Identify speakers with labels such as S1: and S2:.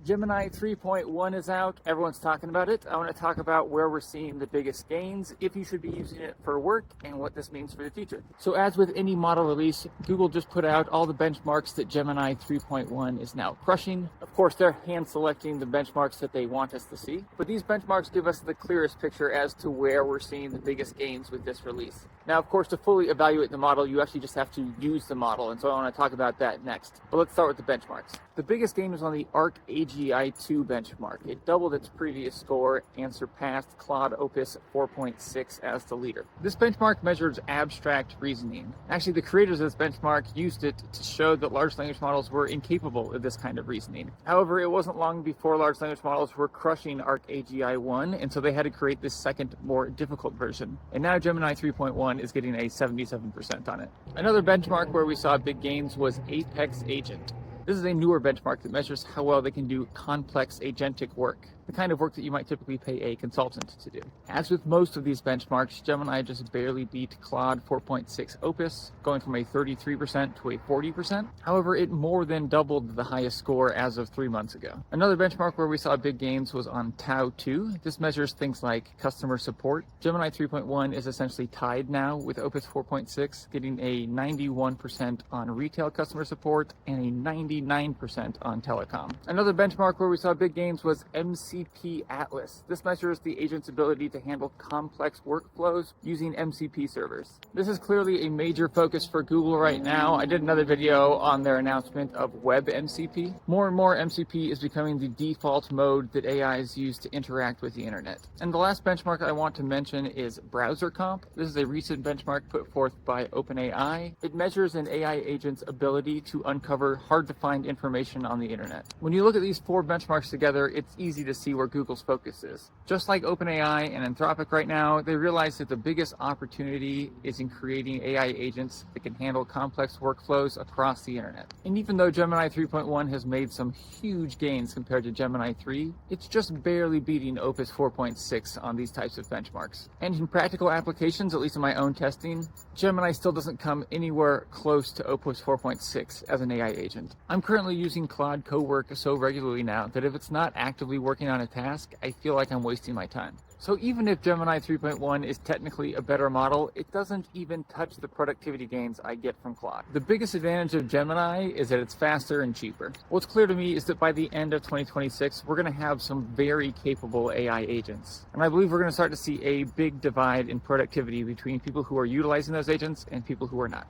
S1: Gemini 3.1 is out. Everyone's talking about it. I want to talk about where we're seeing the biggest gains, if you should be using it for work, and what this means for the future. So as with any model release, Google just put out all the benchmarks that Gemini 3.1 is now crushing. Of course, they're hand selecting the benchmarks that they want us to see, but these benchmarks give us the clearest picture as to where we're seeing the biggest gains with this release. Now, of course, to fully evaluate the model, you actually just have to use the model, and so I want to talk about that next. But let's start with the benchmarks. The biggest gain was on the Arc AGI2 benchmark. It doubled its previous score and surpassed Claude Opus 4.6 as the leader. This benchmark measures abstract reasoning. Actually, the creators of this benchmark used it to show that large language models were incapable of this kind of reasoning. However, it wasn't long before large language models were crushing Arc AGI1, and so they had to create this second, more difficult version. And now Gemini 3.1 is getting a 77% on it. Another benchmark where we saw big gains was Apex Agent. This is a newer benchmark that measures how well they can do complex agentic work, the kind of work that you might typically pay a consultant to do. As with most of these benchmarks, Gemini just barely beat Claude 4.6 Opus, going from a 33% to a 40%. However, it more than doubled the highest score as of 3 months ago. Another benchmark where we saw big gains was on Tau 2. This measures things like customer support. Gemini 3.1 is essentially tied now with Opus 4.6, getting a 91% on retail customer support and a 99% on telecom. Another benchmark where we saw big gains was MCP-Atlas. This measures the agent's ability to handle complex workflows using MCP servers. This is clearly a major focus for Google right now. I did another video on their announcement of Web MCP. More and more MCP is becoming the default mode that AIs use to interact with the internet. And the last benchmark I want to mention is BrowseComp. This is a recent benchmark put forth by OpenAI. It measures an AI agent's ability to uncover hard-to-find information on the internet. When you look at these 4 benchmarks together, it's easy to see where Google's focus is. Just like OpenAI and Anthropic right now, they realize that the biggest opportunity is in creating AI agents that can handle complex workflows across the internet. And even though Gemini 3.1 has made some huge gains compared to Gemini 3, it's just barely beating Opus 4.6 on these types of benchmarks. And in practical applications, at least in my own testing, Gemini still doesn't come anywhere close to Opus 4.6 as an AI agent. I'm currently using Claude Cowork so regularly now that if it's not actively working on a task, I feel like I'm wasting my time. So even if Gemini 3.1 is technically a better model, it doesn't even touch the productivity gains I get from Claude. The biggest advantage of Gemini is that it's faster and cheaper. What's clear to me is that by the end of 2026, we're going to have some very capable AI agents. And I believe we're going to start to see a big divide in productivity between people who are utilizing those agents and people who are not.